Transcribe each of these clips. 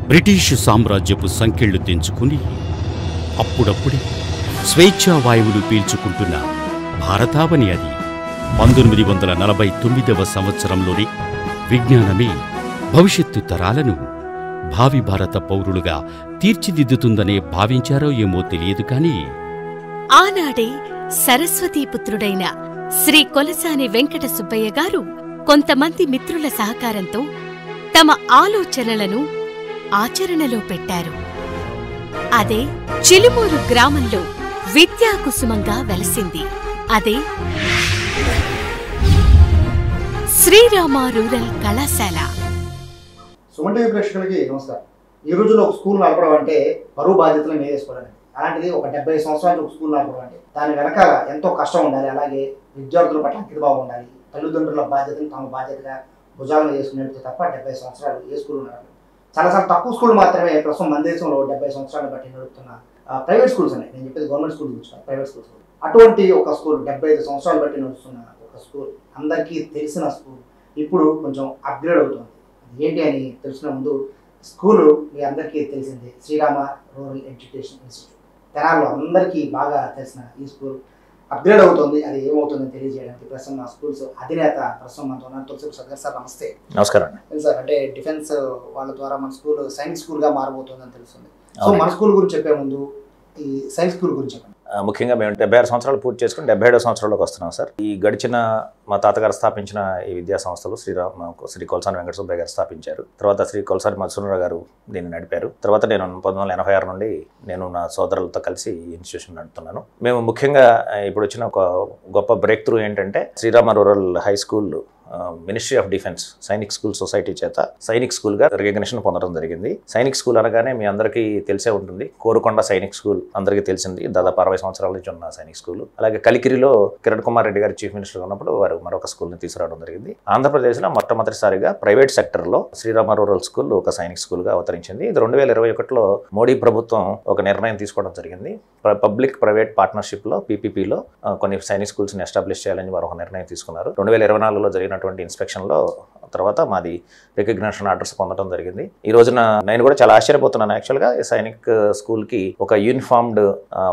British సామ్రాజ్యపు సంకెళ్లు తెంచుకుని అప్పుడప్పుడే స్వేచ్ఛా వాయువులు పీల్చుకుంటున్న భారతావని అది. 1949వ సంవత్సరంలోనే విజ్ఞానమే భవిష్యత్తు తరాలను భావి భారత పౌరులుగా తీర్చిదిద్దుతుందనే భావించారో ఏమో తెలియదు కానీ ఆనాడే సరస్వతీపుత్రుడైన శ్రీ కొలసాని వెంకట సుబ్బయ్య గారు కొంతమంది మిత్రుల సహకారంతో తమ ఆలోచనలను ఆచరణలో పెట్టారు. అదే చిలుమూరు గ్రామంలో విద్యాకుసుమంగా వెలసింది. అదే శ్రీరామ రూరల్ కళాశాల. సుమన్ టీవీ ప్రేక్షకులకి నమస్కారం. ఈ రోజుల్లో ఒక స్కూల్ నడపడం అంటే బరువు బాధ్యతలు నేర్చుకోవడానికి, అలాంటిది ఒక 70 సంవత్సరాలు ఒక స్కూల్ నడపడం అంటే దాని వెనకాల ఎంతో కష్టం ఉండాలి. అలాగే విద్యార్థుల పట్ల అంకితభావం ఉండాలి. తల్లిదండ్రుల బాధ్యతను తమ బాధ్యతగా భుజాలను చేసుకునేది తప్ప 70 సంవత్సరాలు ఏ స్కూల్ నడపడం. చాలాసార్లు తక్కువ స్కూల్ మాత్రమే ప్రస్తుతం మన దేశంలో 70 సంవత్సరాలు బట్టి నడుపుతున్న ప్రైవేట్ స్కూల్స్ ఉన్నాయి. నేను చెప్పేది గవర్నమెంట్ స్కూల్ గురించి, ప్రైవేట్ స్కూల్స్. అటువంటి ఒక స్కూల్ 75 సంవత్సరాలు బట్టి నడుస్తున్న ఒక స్కూల్, అందరికీ తెలిసిన స్కూల్ ఇప్పుడు కొంచెం అప్గ్రేడ్ అవుతుంది. ఏంటి అని తెలిసిన ముందు స్కూలు మీ అందరికీ తెలిసింది, శ్రీరామ రూరల్ ఎడ్యుకేషన్ ఇన్స్టిట్యూట్. తెనాల్లో అందరికీ బాగా తెలిసిన ఈ స్కూల్ అప్గ్రేడ్ అవుతుంది. అది ఏమవుతుందని తెలియజేయడానికి ప్రస్తుతం మా స్కూల్స్ అధినేత ప్రస్తుతం మనతో ఉన్నారు. తులసి సర్గార్ సార్, నమస్తే. నమస్కారం సార్. అంటే డిఫెన్స్ వాళ్ళ ద్వారా మన స్కూల్ సైనిక్ స్కూల్గా మారబోతుందని తెలుస్తుంది. సో మన స్కూల్ గురించి చెప్పే ముందు ఈ సైన్స్ స్కూల్ గురించి చెప్పండి. ముఖ్యంగా మేము 76 సంవత్సరాలు పూర్తి చేసుకుని 77వ సంవత్సరంలోకి వస్తున్నాం సార్. ఈ గడిచిన మా తాతగారు స్థాపించిన ఈ విద్యా సంస్థలు శ్రీ కొలసాని వెంకట సుబ్బయ్య గారు స్థాపించారు. తర్వాత శ్రీ కొలసాని మధుసూదనరావు గారు దీన్ని నడిపారు. తర్వాత నేను 1986 నుండి నేను నా సోదరులతో కలిసి ఈ ఇన్స్టిట్యూషన్ నడుపుతున్నాను. మేము ముఖ్యంగా ఇప్పుడు వచ్చిన ఒక గొప్ప బ్రేక్ త్రూ ఏంటంటే Srirama rural high school ministry of defence Sainik school society చేత సైనిక్ స్కూల్గా రికగ్నిషన్ పొందడం జరిగింది. సైనిక్ స్కూల్ అనగానే మీ అందరికీ తెలిసే ఉంటుంది, కోరుకొండ సైనిక్ స్కూల్ అందరికీ తెలిసింది, దాదాపు 60 సంవత్సరాల నుంచి ఉన్న సైనిక్ స్కూల్. అలాగే కలికిరిలో కిరణ్ కుమార్ రెడ్డి గారు చీఫ్ మినిస్టర్ ఉన్నప్పుడు వారు మరొక స్కూల్ని తీసుకురావడం జరిగింది. ఆంధ్రప్రదేశ్లో మొట్టమొదటిసారిగా ప్రైవేట్ సెక్టర్లో శ్రీరామ రూరల్ స్కూల్ ఒక సైనిక్ స్కూల్గా అవతరించింది. ఇది 2021లో మోడీ ప్రభుత్వం ఒక నిర్ణయం తీసుకోవడం జరిగింది. పబ్లిక్ ప్రైవేట్ పార్ట్నర్షిప్లో పీపీపీలో కొన్ని సైనిక్ స్కూల్స్ని ఎస్టాబ్లిష్ చేయాలని వారు ఒక నిర్ణయం తీసుకున్నారు. 2024లో జరిగినటువంటి ఇన్స్పెక్షన్లో తర్వాత మాది రికగ్నిషన్ ఆర్డర్స్ పొందడం జరిగింది. ఈ రోజున నేను కూడా చాలా ఆశ్చర్యపోతున్నాను. యాక్చువల్గా సైనిక్ స్కూల్కి ఒక యూనిఫామ్డ్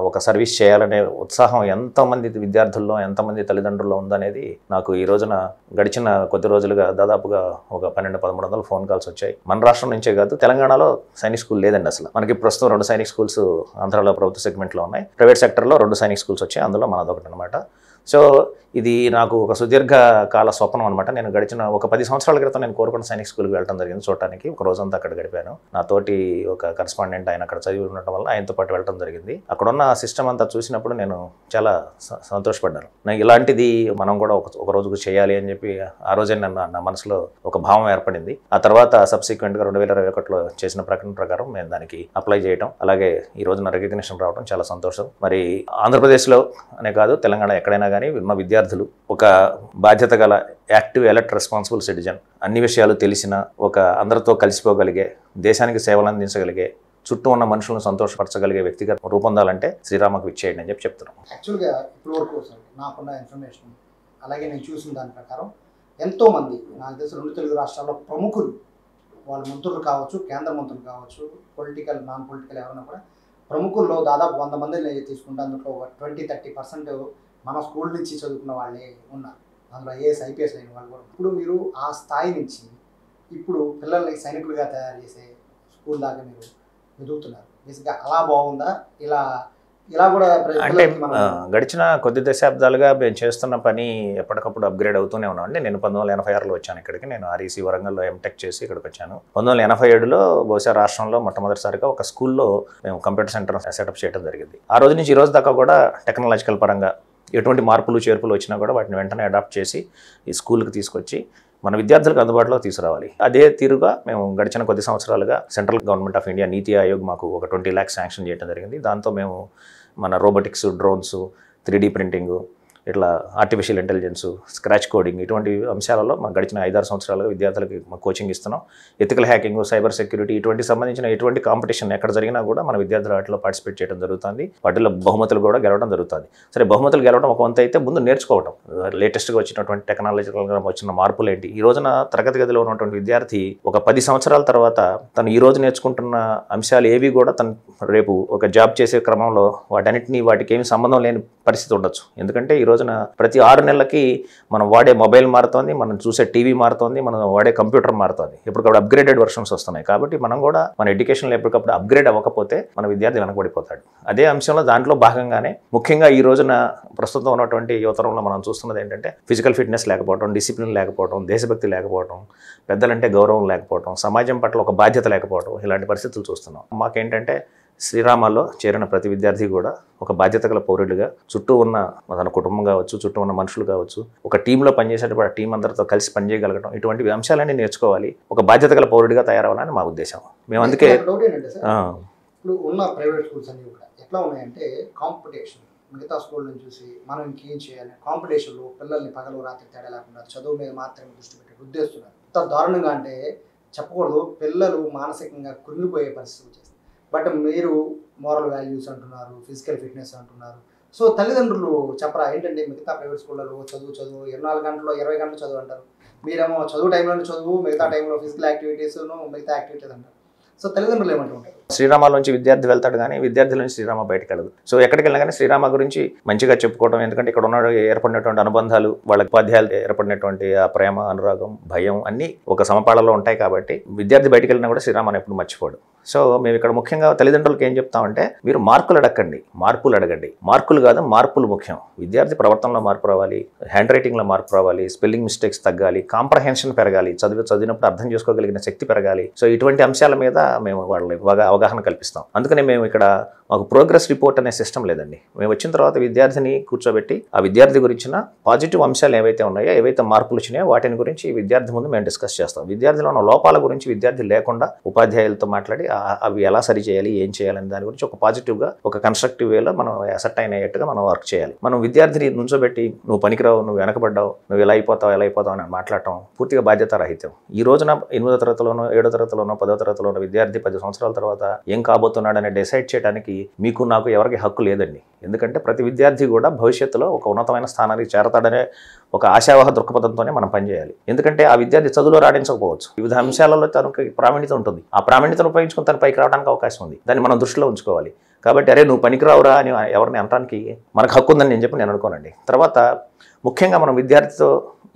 ఒక సర్వీస్ చేయాలనే ఉత్సాహం ఎంతమంది విద్యార్థుల్లో ఎంతమంది తల్లిదండ్రుల్లో ఉందనేది నాకు ఈ రోజున గడిచిన కొద్ది రోజులుగా దాదాపుగా ఒక 1200-1300 ఫోన్ కాల్స్ వచ్చాయి. మన రాష్ట్రం నుంచే కాదు, తెలంగాణలో సైనిక్ స్కూల్ లేదండి అసలు. మనకి ప్రస్తుతం 2 సైనిక్ స్కూల్స్ ఆంధ్రాలో ప్రభుత్వ సెగ్మెంట్లో ఉన్నాయి. ప్రైవేట్ సెక్టర్లో 2 సైనిక్ స్కూల్స్ వచ్చాయి, అందులో మనదొకటి అనమాట. సో ఇది నాకు ఒక సుదీర్ఘ కాల స్వప్నం అనమాట. నేను గడిచిన ఒక 10 సంవత్సరాల క్రితం నేను కోరుకొండ సైనిక్ స్కూల్కి వెళ్ళడం జరిగింది చూడటానికి. ఒక రోజంతా అక్కడ గడిపాను. నా తోటి ఒక కరెస్పాండెంట్ ఆయన అక్కడ చదివి ఉండటం వల్ల ఆయనతో పాటు వెళ్ళడం జరిగింది. అక్కడున్న సిస్టమ్ అంతా చూసినప్పుడు నేను చాలా సంతోషపడ్డాను. నాకు ఇలాంటిది మనం కూడా ఒక రోజుకు చేయాలి అని చెప్పి ఆ రోజే నా మనసులో ఒక భావం ఏర్పడింది. ఆ తర్వాత సబ్సిక్వెంట్గా 2021లో చేసిన ప్రకటన ప్రకారం నేను దానికి అప్లై చేయడం, అలాగే ఈ రోజున రికగ్నిషన్ రావడం చాలా సంతోషం. మరి ఆంధ్రప్రదేశ్లో అనే కాదు, తెలంగాణ ఎక్కడైనా కానీ ఉన్న విద్యార్థులు ఒక బాధ్యత గల యాక్టివ్ ఎలర్ట్ రెస్పాన్సిబుల్ సిటిజన్, అన్ని విషయాలు తెలిసిన, ఒక అందరితో కలిసిపోగలిగే, దేశానికి సేవలు అందించగలిగే, చుట్టూ ఉన్న మనుషులను సంతోషపరచగలిగే వ్యక్తిగా రూపొందాలంటే శ్రీరామకు విచ్చేయండి అని చెప్పి చెప్తున్నాం. యాక్చువల్గా ఇప్పుడు వరకు నాకున్న ఇన్ఫర్మేషన్, అలాగే నేను చూసిన దాని ప్రకారం ఎంతోమంది నాకు తెలిసి 2 తెలుగు రాష్ట్రాల్లో ప్రముఖులు, వాళ్ళ మంత్రులు కావచ్చు, కేంద్ర మంత్రులు కావచ్చు, పొలిటికల్ నాన్ పొలిటికల్ ఎవరైనా కూడా ప్రముఖుల్లో దాదాపు 100 మందిని తీసుకుంటే అందులో ఒక 20-30% మన స్కూల్ నుంచి చదువుకున్న వాళ్ళే ఉన్నారు. అందులో ఐఏఎస్ ఐపీఎస్ అయిన వాళ్ళు కూడా. ఇప్పుడు మీరు ఆ స్థాయి నుంచి ఇప్పుడు పిల్లల్ని సైనికులుగా తయారు చేసే స్కూల్ దాకా మీరు ఎదుగుతున్నారు. బేసిక్గా అలా బాగుందా? ఇలా కూడా అంటే గడిచిన కొద్ది దశాబ్దాలుగా మేము చేస్తున్న పని ఎప్పటికప్పుడు అప్గ్రేడ్ అవుతూనే ఉన్నామండి. నేను 1986లో వచ్చాను ఇక్కడికి. నేను ఆర్ఈసీ వరంగల్లో ఎంటెక్ చేసి ఇక్కడికి వచ్చాను. 1987లో బహుశా రాష్ట్రంలో మొట్టమొదటిసారిగా ఒక స్కూల్లో మేము కంప్యూటర్ సెంటర్ సెటప్ చేయడం జరిగింది. ఆ రోజు నుంచి ఈ రోజు దాకా కూడా టెక్నాలజికల్ పరంగా ఎటువంటి మార్పులు చేర్పులు వచ్చినా కూడా వాటిని వెంటనే అడాప్ట్ చేసి ఈ స్కూల్కి తీసుకొచ్చి మన విద్యార్థులకు అందుబాటులో తీసుకురావాలి. అదే తీరుగా మేము గడిచిన కొద్ది సంవత్సరాలుగా సెంట్రల్ గవర్నమెంట్ ఆఫ్ ఇండియా నీతి ఆయోగ్ మాకు ఒక 20 lakhs శాంక్షన్ చేయడం జరిగింది. దాంతో మేము మన రోబోటిక్స్, డ్రోన్స్, 3D ప్రింటింగు, ఇట్లా ఆర్టిఫిషియల్ ఇంటెలిజెన్స్, స్క్రాచ్ కోడింగ్ ఇటువంటి అంశాలలో మా గడిచిన 5-6 సంవత్సరాలుగా విద్యార్థులకి కోచింగ్ ఇస్తున్నాం. ఎథికల్ హ్యాకింగ్, సైబర్ సెక్యూరిటీ ఇటువంటి సంబంధించిన ఎటువంటి కాంపిటీషన్ ఎక్కడ జరిగినా కూడా మన విద్యార్థులు వాటిలో పార్టిసిపేట్ చేయడం జరుగుతుంది. వాటిలో బహుమతులు కూడా గెలవడం జరుగుతుంది. సరే, బహుమతులు గెలవడం ఒక వంతు అయితే ముందు నేర్చుకోవడం, లేటెస్ట్గా వచ్చినటువంటి టెక్నాలజికల్గా వచ్చిన మార్పులు ఏంటి, ఈ రోజున తరగతి గదిలో ఉన్నటువంటి విద్యార్థి ఒక 10 సంవత్సరాల తర్వాత తను ఈ రోజు నేర్చుకుంటున్న అంశాలు ఏవి కూడా తను రేపు ఒక జాబ్ చేసే క్రమంలో వాటికి ఏమి సంబంధం లేని పరిస్థితి ఉండొచ్చు. ఎందుకంటే ఈ రోజున ప్రతి 6 నెలలకి మనం వాడే మొబైల్ మారుతోంది, మనం చూసే టీవీ మారుతోంది, మనం వాడే కంప్యూటర్ మారుతోంది. ఎప్పటికప్పుడు అప్గ్రేడెడ్ వర్షన్స్ వస్తున్నాయి. కాబట్టి మనం కూడా మన ఎడ్యుకేషన్లో ఎప్పటికప్పుడు అప్గ్రేడ్ అవ్వకపోతే మన విద్యార్థి వెనకబడిపోతాడు. అదే అంశంలో దాంట్లో భాగంగానే ముఖ్యంగా ఈ రోజున ప్రస్తుతం ఉన్నటువంటి యువతరంలో మనం చూస్తున్నది ఏంటంటే ఫిజికల్ ఫిట్నెస్ లేకపోవడం, డిసిప్లిన్ లేకపోవడం, దేశభక్తి లేకపోవడం, పెద్దలంటే గౌరవం లేకపోవడం, సమాజం పట్ల ఒక బాధ్యత లేకపోవడం, ఇలాంటి పరిస్థితులు చూస్తున్నాం. మాకేంటంటే శ్రీరామాల్లో చేరిన ప్రతి విద్యార్థి కూడా ఒక బాధ్యత గల పౌరుడిగా చుట్టూ ఉన్న తన కుటుంబం కావచ్చు, చుట్టూ ఉన్న మనుషులు కావచ్చు, ఒక టీంలో పనిచేసేటప్పుడు ఆ టీం అందరితో కలిసి పనిచేయగలగడం, ఇటువంటి అంశాలన్నీ నేర్చుకోవాలి, ఒక బాధ్యత గల పౌరుడిగా తయారవ్వాలని మా ఉద్దేశం. మేము అందుకే ఇప్పుడు ఉన్న ప్రైవేట్ స్కూల్స్ అన్ని కూడా ఎట్లా ఉన్నాయంటే కాంపిటీషన్, మిగతా స్కూల్ నుంచి చూసి మనం ఇంకేం చేయాలి కాంపిటీషన్లో పిల్లల్ని పగలు రాత్రి తేడా లేకుండా చదువు మీద మాత్రమే దృష్టి పెట్టి రుద్దేస్తున్నారు. ఎంత దారుణంగా అంటే చెప్పకూడదు, పిల్లలు మానసికంగా కృంగిపోయే పరిస్థితి వచ్చేస్తుంది. బట్ మీరు మోరల్ వాల్యూస్ అంటున్నారు, ఫిజికల్ ఫిట్నెస్ అంటున్నారు. సో తల్లిదండ్రులు చెప్పరా ఏంటంటే మిగతా ప్రైవేట్ స్కూళ్ళలో చదువు 24 గంటలు 20 గంటలు చదువు అంటారు, మీరేమో చదువు టైంలోనే చదువు, మిగతా టైంలో ఫిజికల్ యాక్టివిటీస్ మిగతా యాక్టివిటీస్ అంటారు. సో తల్లిదండ్రులు ఏమంటుంటారు? శ్రీరామాల నుంచి విద్యార్థి వెళ్తాడు కానీ విద్యార్థుల నుంచి శ్రీరామ బయటకు వెళ్ళదు. సో ఎక్కడికి వెళ్ళినా కానీ శ్రీరామ గురించి మంచిగా చెప్పుకోవడం, ఎందుకంటే ఇక్కడ ఉన్న ఏర్పడినటువంటి అనుబంధాలు, వాళ్ళ ఉపాధ్యాయులు ఏర్పడినటువంటి ఆ ప్రేమ, అనురాగం, భయం అన్నీ ఒక సమపాళలో ఉంటాయి. కాబట్టి విద్యార్థి బయటకు వెళ్ళినా కూడా శ్రీరామాన్ని ఎప్పుడు మర్చిపోడు. సో మేము ఇక్కడ ముఖ్యంగా తల్లిదండ్రులకు ఏం చెప్తామంటే మీరు మార్కులు అడగండి, మార్పులు అడగండి. మార్కులు కాదు, మార్పులు ముఖ్యం. విద్యార్థి ప్రవర్తనలో మార్పు రావాలి, హ్యాండ్ రైటింగ్లో మార్పు రావాలి, స్పెల్లింగ్ మిస్టేక్స్ తగ్గాలి, కాంప్రహెన్షన్ పెరగాలి, చదివినప్పుడు అర్థం చేసుకోగలిగిన శక్తి పెరగాలి. సో ఇటువంటి అంశాల మీద మేము వాళ్ళకి అవగాహన కల్పిస్తాం. అందుకనే మేము ఇక్కడ మాకు ప్రోగ్రెస్ రిపోర్ట్ అనే సిస్టమ్ లేదండి. మేము వచ్చిన తర్వాత విద్యార్థిని కూర్చోబెట్టి ఆ విద్యార్థి గురించిన పాజిటివ్ అంశాలు ఏవైతే ఉన్నాయో, ఏవైతే మార్పులు వచ్చినాయో వాటిని గురించి విద్యార్థి ముందు మేము డిస్కస్ చేస్తాం. విద్యార్థిలో ఉన్న లోపాల గురించి విద్యార్థి లేకుండా ఉపాధ్యాయులతో మాట్లాడి అవి ఎలా సరి చేయాలి, ఏం చేయాలని దాని గురించి ఒక పాజిటివ్గా, ఒక కన్స్ట్రక్టివ్ వేలో మనం అసెట్ అయినట్టుగా మనం వర్క్ చేయాలి. మనం విద్యార్థిని నుంచోబెట్టి నువ్వు పనికిరావు, నువ్వు వెనకబడ్డావు, నువ్వు ఎలా అయిపోతావు అని మాట్లాడటం పూర్తిగా బాధ్యత రహితం. ఈ రోజున 8వ తరగతిలోనో 7వ తరగతిలోనో 10వ తరగతిలోనో విద్యార్థి 10 సంవత్సరాల తర్వాత ఏం కాబోతున్నాడని డిసైడ్ చేయడానికి మీకు నాకు ఎవరికి హక్కు లేదండి. ఎందుకంటే ప్రతి విద్యార్థి కూడా భవిష్యత్తులో ఒక ఉన్నతమైన స్థానానికి చేరతాడనే ఒక ఆశావాహ దృక్పథంతోనే మనం పనిచేయాలి. ఎందుకంటే ఆ విద్యార్థి చదువులో రాణించకపోవచ్చు, వివిధ అంశాలలో తనకు ప్రావీణ్యత ఉంటుంది. ఆ ప్రావీణ్యతను ఉపయోగించుకుని తన పైకి రావడానికి అవకాశం ఉంది. దాన్ని మనం దృష్టిలో ఉంచుకోవాలి. కాబట్టి అరే నువ్వు పనికిరావురా అని ఎవరిని అనడానికి మనకు హక్కు ఉందని నేను అనుకోనండి. తర్వాత ముఖ్యంగా మనం విద్యార్థితో,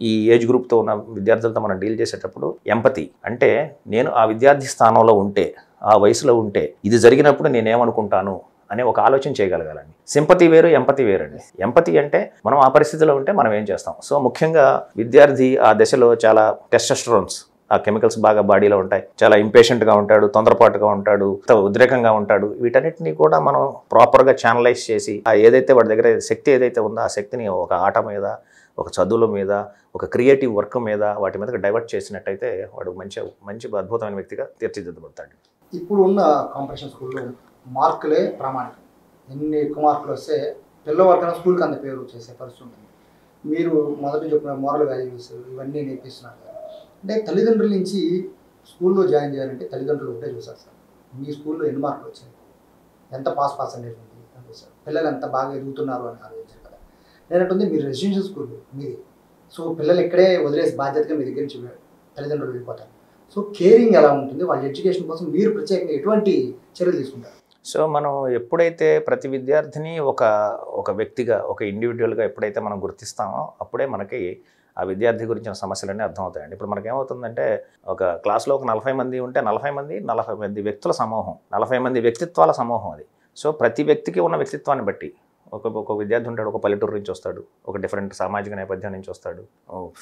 ఈ ఏజ్ గ్రూప్తో ఉన్న విద్యార్థులతో మనం డీల్ చేసేటప్పుడు ఎంపతి అంటే నేను ఆ విద్యార్థి స్థానంలో ఉంటే, ఆ వయసులో ఉంటే ఇది జరిగినప్పుడు నేనేమనుకుంటాను అనే ఒక ఆలోచన చేయగలగాలండి. సింపతి వేరు, ఎంపతి వేరండి. ఎంపతి అంటే మనం ఆ పరిస్థితిలో ఉంటే మనం ఏం చేస్తాం. సో ముఖ్యంగా విద్యార్థి ఆ దశలో చాలా టెస్టోస్టెరాన్స్, ఆ కెమికల్స్ బాగా బాడీలో ఉంటాయి, చాలా ఇంపేషెంట్గా ఉంటాడు, తొందరపాటుగా ఉంటాడు, ఉద్రేకంగా ఉంటాడు. వీటన్నిటిని కూడా మనం ప్రాపర్గా ఛానలైజ్ చేసి ఏదైతే వాడి దగ్గర శక్తి ఏదైతే ఉందో ఆ శక్తిని ఒక ఆట మీద, ఒక చదువుల మీద, ఒక క్రియేటివ్ వర్క్ మీద, వాటి మీద డైవర్ట్ చేసినట్టయితే వాడు మంచి అద్భుతమైన వ్యక్తిగా తీర్చిదిద్దబడతాడు. ఇప్పుడు ఉన్న కాంపిటీషన్ స్కూల్లో మార్కులే ప్రామాణికం. ఎన్ని ఎక్కువ మార్కులు వస్తే పిల్లవాడికైనా స్కూల్కి అంత పేరు చేసే పరిస్థితి ఉంటుంది. మీరు మొదటి చెప్పిన మోరల్ వాల్యూస్ ఇవన్నీ నేర్పిస్తున్నారు కదా. అంటే తల్లిదండ్రుల నుంచి స్కూల్లో జాయిన్ చేయాలంటే తల్లిదండ్రులు ఒకటే చూస్తారు సార్, మీ స్కూల్లో ఎన్ని మార్కులు వచ్చాయి, ఎంత పర్సెంటేజ్ ఉంది అనిపిస్తారు, పిల్లలు ఎంత బాగా ఎదుగుతున్నారు అని ఆలోచించారు కదా. నేనంటుంది మీరు రెసిడెన్షియల్ స్కూల్ మీది, సో పిల్లలు ఇక్కడే వదిలేసి బాధ్యతగా మీ దగ్గర నుంచి తల్లిదండ్రులు వెళ్ళిపోతారు. సో కేరింగ్ ఎలా ఉంటుంది, వాళ్ళ ఎడ్యుకేషన్ కోసం మీరు ప్రత్యేకంగా ఎటువంటి చర్యలు తీసుకుంటారు? సో మనం ఎప్పుడైతే ప్రతి విద్యార్థిని ఒక వ్యక్తిగా, ఒక ఇండివిజువల్గా ఎప్పుడైతే మనం గుర్తిస్తామో అప్పుడే మనకి ఆ విద్యార్థి గురించిన సమస్యలన్నీ అర్థమవుతాయండి. ఇప్పుడు మనకేమవుతుందంటే ఒక క్లాస్లో ఒక 40 మంది ఉంటే 40 మంది వ్యక్తుల సమూహం, 40 మంది వ్యక్తిత్వాల సమూహం అది. సో ప్రతి వ్యక్తికి ఉన్న వ్యక్తిత్వాన్ని బట్టి ఒక విద్యార్థి ఉంటాడు, ఒక పల్లెటూరు నుంచి వస్తాడు, ఒక డిఫరెంట్ సామాజిక నేపథ్యం నుంచి వస్తాడు,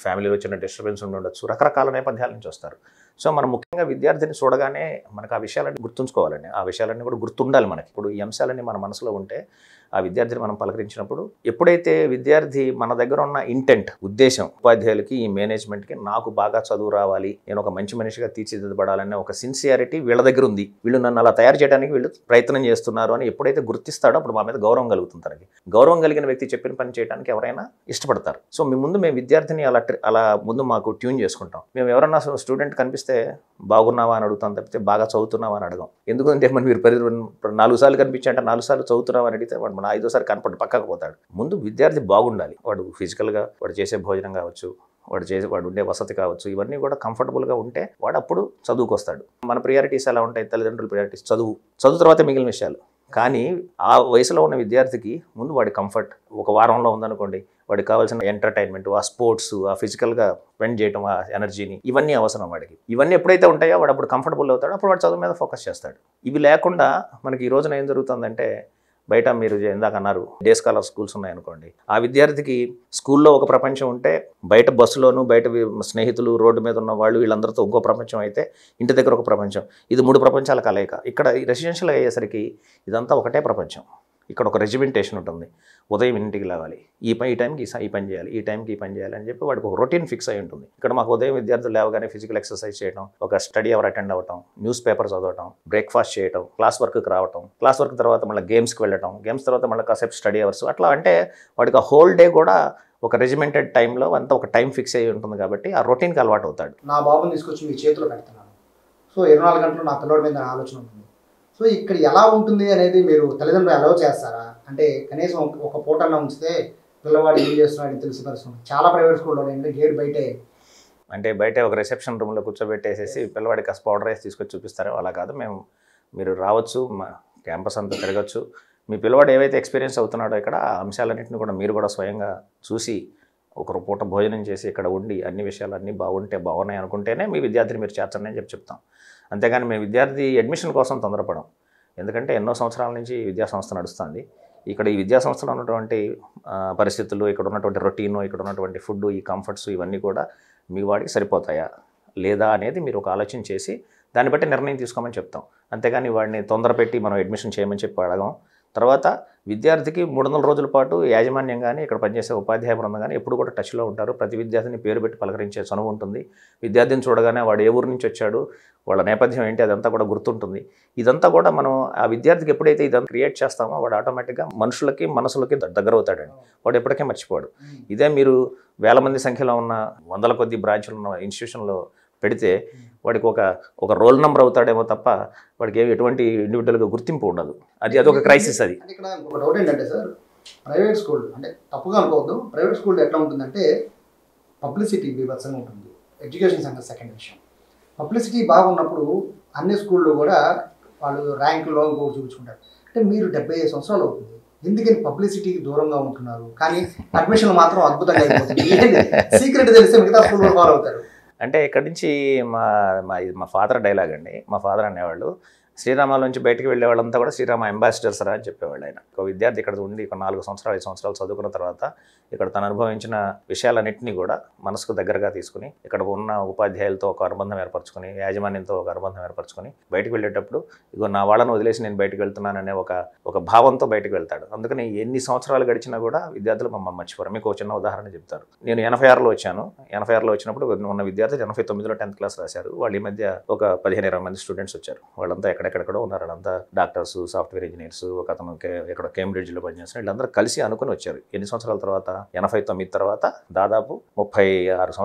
ఫ్యామిలీలో వచ్చిన డిస్టర్బెన్స్ ఉండొచ్చు, రకరకాల నేపథ్యాల నుంచి వస్తారు. సో మనం ముఖ్యంగా విద్యార్థిని చూడగానే మనకు ఆ విషయాలన్నీ గుర్తుంచుకోవాలండి. ఆ విషయాలన్నీ కూడా గుర్తుండాలి మనకి. ఇప్పుడు ఈ అంశాలన్నీ మన మనసులో ఉంటే ఆ విద్యార్థిని మనం పలకరించినప్పుడు ఎప్పుడైతే విద్యార్థి మన దగ్గర ఉన్న ఇంటెంట్, ఉద్దేశం, ఉపాధ్యాయులకి, ఈ మేనేజ్మెంట్కి నాకు బాగా చదువు రావాలి, నేను ఒక మంచి మనిషిగా తీర్చిదిద్దబడాలనే ఒక సిన్సియారిటీ వీళ్ళ దగ్గర ఉంది, వీళ్ళు నన్ను అలా తయారు చేయడానికి వీళ్ళు ప్రయత్నం చేస్తున్నారు అని ఎప్పుడైతే గుర్తిస్తాడో అప్పుడు మా మీద గౌరవం కలుగుతుంది. తనకి గౌరవం కలిగిన వ్యక్తి చెప్పిన పని చేయడానికి ఎవరైనా ఇష్టపడతారు. సో మేము విద్యార్థిని అలా ముందు మాకు ట్యూన్ చేసుకుంటాం. మేము ఎవరన్నా స్టూడెంట్ కనిపిస్తే బాగున్నావా అని అడుగుతాం తప్పితే బాగా చదువుతున్నావా అని అడగం. ఎందుకంటే మనం మీరు 4 సార్లు కనిపించాలంటే 4 సార్లు చదువుతున్నావా అని అడిగితే వాడు 5వ కనపడి పక్కకు పోతాడు. ముందు విద్యార్థి బాగుండాలి. వాడు ఫిజికల్గా, వాడు చేసే భోజనం కావచ్చు, వాడు ఉండే వసతి కావచ్చు, ఇవన్నీ కూడా కంఫర్టబుల్గా ఉంటే వాడు అప్పుడు చదువుకు వస్తాడు. మన ప్రియారిటీస్ ఎలా ఉంటాయి? తల్లిదండ్రుల ప్రియారిటీస్ చదువు తర్వాత మిగిలిన విషయాలు. కానీ ఆ వయసులో ఉన్న విద్యార్థికి ముందు వాడి కంఫర్ట్, ఒక వారంలో ఉందనుకోండి, వాడికి కావాల్సిన ఎంటర్టైన్మెంట్, ఆ స్పోర్ట్స్, ఆ ఫిజికల్గా స్పెండ్ చేయడం, ఆ ఎనర్జీని, ఇవన్నీ అవసరం వాడికి. ఇవన్నీ ఎప్పుడైతే ఉంటాయో వాడు అప్పుడు కంఫర్టబుల్ అవుతాడో అప్పుడు వాడు చదువు మీద ఫోకస్ చేస్తాడు. ఇవి లేకుండా మనకి ఈ రోజున ఏం జరుగుతుందంటే, బయట మీరు ఇందాక అన్నారు డే స్కాలర్ స్కూల్స్ ఉన్నాయనుకోండి, ఆ విద్యార్థికి స్కూల్లో ఒక ప్రపంచం ఉంటే బయట బస్సులోను, బయట స్నేహితులు, రోడ్డు మీద ఉన్న వాళ్ళు, వీళ్ళందరితో ఇంకో ప్రపంచం అయితే ఇంటి దగ్గర ఒక ప్రపంచం. ఇది 3 ప్రపంచాల కలయిక. ఇక్కడ రెసిడెన్షియల్ అయ్యేసరికి ఇదంతా ఒకటే ప్రపంచం. ఇక్కడ ఒక రెజిమెంటేషన్ ఉంటుంది. ఉదయం ఇంటికి లేవాలి, ఈ టైంకి ఈ పని చేయాలి, ఈ టైంకి ఈ పని చేయాలి అని చెప్పి వాడికి ఒక రొటీన్ ఫిక్స్ అయి ఉంటుంది. ఇక్కడ మాకు ఉదయం విద్యార్థులు లేవగానే ఫిజికల్ ఎక్సర్సైజ్ చేయడం, ఒక స్టడీ అవర్ అటెండ్ అవ్వటం, న్యూస్ పేపర్ చదవటం, బ్రేక్ఫాస్ట్ చేయటం, క్లాస్ వర్క్కి రావటం, క్లాస్ వర్క్ తర్వాత మళ్ళీ గేమ్స్కి వెళ్ళటం, గేమ్స్ తర్వాత మళ్ళీ కాసేపు స్టడీ అవర్స్, అట్లా అంటే వాడికి ఆ హోల్ డే కూడా ఒక రెజిమెంటెడ్ టైంలో అంతా ఒక టైం ఫిక్స్ అయ్యి ఉంటుంది కాబట్టి ఆ రొటీన్కి అలవాటు అవుతాడు. నా బాబుని తీసుకొచ్చి మీ చేతిలో పెడుతున్నాను, సో 24 గంటలు నా పిల్లడి మీద ఆలోచన ఉంటుంది. సో ఇక్కడ ఎలా ఉంటుంది అనేది మీరు తల్లిదండ్రులు అలౌ చేస్తారా? అంటే కనీసం ఒక పూటన్నా ఉంచితే పిల్లవాడు ఏం చేస్తున్నాడని తెలిసి పరిస్థితి. చాలా ప్రైవేట్ స్కూల్లో గేట్ బయటే, అంటే బయట ఒక రిసెప్షన్ రూమ్లో కూర్చోబెట్టేసేసి పిల్లవాడికి కాస్త పౌడర్ వేసి తీసుకొచ్చి చూపిస్తారో అలా కాదు. మీరు రావచ్చు, మా క్యాంపస్ అంతా తిరగచ్చు, మీ పిల్లవాడు ఏవైతే ఎక్స్పీరియన్స్ అవుతున్నాడో ఇక్కడ ఆ అంశాలన్నింటినీ కూడా మీరు కూడా స్వయంగా చూసి ఒక పూట భోజనం చేసి ఇక్కడ ఉండి అన్ని విషయాలు అన్నీ బాగున్నాయి అనుకుంటేనే మీ విద్యార్థిని మీరు చేర్చండి అని చెప్తాం. అంతేగాని మేము విద్యార్థి అడ్మిషన్ కోసం తొందరపడం. ఎందుకంటే ఎన్నో సంవత్సరాల నుంచి విద్యా సంస్థ నడుస్తుంది. ఇక్కడ ఈ విద్యా సంస్థలో ఉన్నటువంటి పరిస్థితులు, ఇక్కడ ఉన్నటువంటి రొటీను, ఇక్కడ ఉన్నటువంటి ఫుడ్, ఈ కంఫర్ట్స్ ఇవన్నీ కూడా మీ వాడికి సరిపోతాయా లేదా అనేది మీరు ఒక ఆలోచన చేసి దాన్ని బట్టి నిర్ణయం తీసుకోమని చెప్తాం. అంతేగాని వాడిని తొందర పెట్టి మనం అడ్మిషన్ చేయమని చెప్పి అడగం. తర్వాత విద్యార్థికి 300 రోజుల పాటు యాజమాన్యం కానీ ఇక్కడ పనిచేసే ఉపాధ్యాయ బృందం కానీ ఎప్పుడు కూడా టచ్లో ఉంటారు. ప్రతి విద్యార్థిని పేరు పెట్టి పలకరించే చనువు ఉంటుంది. విద్యార్థిని చూడగానే వాడు ఏ ఊరు నుంచి వచ్చాడు, వాళ్ళ నేపథ్యం ఏంటి, అదంతా కూడా గుర్తుంటుంది. ఇదంతా కూడా మనం ఆ విద్యార్థికి ఎప్పుడైతే ఇదంతా క్రియేట్ చేస్తామో వాడు ఆటోమేటిక్గా మనుషులకి మనసులకి దగ్గర అవుతాడండి. వాడు ఎప్పటికే మర్చిపోడు. ఇదే మీరు వేల మంది సంఖ్యలో ఉన్న 100ల కొద్ది బ్రాంచ్లు ఉన్న ఇన్స్టిట్యూషన్లో పెడితే వాడికి ఒక రోల్ నెంబర్ అవుతాడేమో తప్ప వాడికి ఎటువంటి ఇండివిజువల్గా గుర్తింపు ఉండదు. అదొక క్రైసిస్. అది ఇక్కడ ఒక డౌట్ ఏంటంటే సార్, ప్రైవేట్ స్కూల్ అంటే తప్పుగా అనుకోవద్దు, ప్రైవేట్ స్కూల్ ఎట్లా ఉంటుందంటే పబ్లిసిటీ బీభత్సంగా ఉంటుంది. ఎడ్యుకేషన్ సంగతి సెకండ్ విషయం. పబ్లిసిటీ బాగున్నప్పుడు అన్ని స్కూళ్ళు కూడా వాళ్ళు ర్యాంకుల్లో కూడా చూపించుకుంటారు. అంటే మీరు 75 సంవత్సరాలు అవుతుంది, ఎందుకని పబ్లిసిటీకి దూరంగా ఉంటున్నారు కానీ అడ్మిషన్లు మాత్రం అద్భుతంగా అయిపోతుంది? సీక్రెట్ తెలిస్తే మిగతా స్కూల్ కూడా ఫాలో అవుతారు. అంటే ఇక్కడి నుంచి మా ఫాదర్ డైలాగ్ అండి. మా ఫాదర్ అనేవాళ్ళు, శ్రీరామాల నుంచి బయటికి వెళ్ళే వాళ్ళంతా కూడా శ్రీరామ అంబాసిడర్స్ రా అని చెప్పేవాళ్ళు. ఆయన ఒక విద్యార్థి ఇక్కడ ఉండి ఒక 4 సంవత్సరాలు 5 సంవత్సరాలు చదువుకున్న తర్వాత ఇక్కడ తను అనుభవించిన విషయాలన్నింటినీ కూడా మనసుకు దగ్గరగా తీసుకుని ఇక్కడ ఉన్న ఉపాధ్యాయులతో ఒక అనుబంధం ఏర్పరచుకొని, యాజమాన్యంతో ఒక అనుబంధం ఏర్పరచుకొని బయటకు వెళ్ళేటప్పుడు ఇగో నా వాళ్ళను వదిలేసి నేను బయటకు వెళ్తున్నాననే ఒక భావంతో బయటకు వెళ్తాడు. అందుకని ఎన్ని సంవత్సరాలు గడిచినా కూడా విద్యార్థులు మమ్మల్ని మర్చిపోరు. మీకు ఒక చిన్న ఉదాహరణ చెప్తారు. నేను 86లో వచ్చాను. 86లో వచ్చినప్పుడు ఉన్న విద్యార్థులు 89లో 10th క్లాస్ రాశారు. వాళ్ళు ఈ మధ్య ఒక 15-20 మంది స్టూడెంట్స్ వచ్చారు. వాళ్ళంతా ఎక్కడెక్కడో ఉన్నారు. వాళ్ళంతా డాక్టర్స్, సాఫ్ట్వేర్ ఇంజనీర్స్, ఒక అతను ఇక్కడ కేంబ్రిడ్జ్లో పనిచేస్తారు. వీళ్ళందరూ కలిసి అనుకుని వచ్చారు. ఎన్ని సంవత్సరాల తర్వాత? 89 తర్వాత దాదాపు 35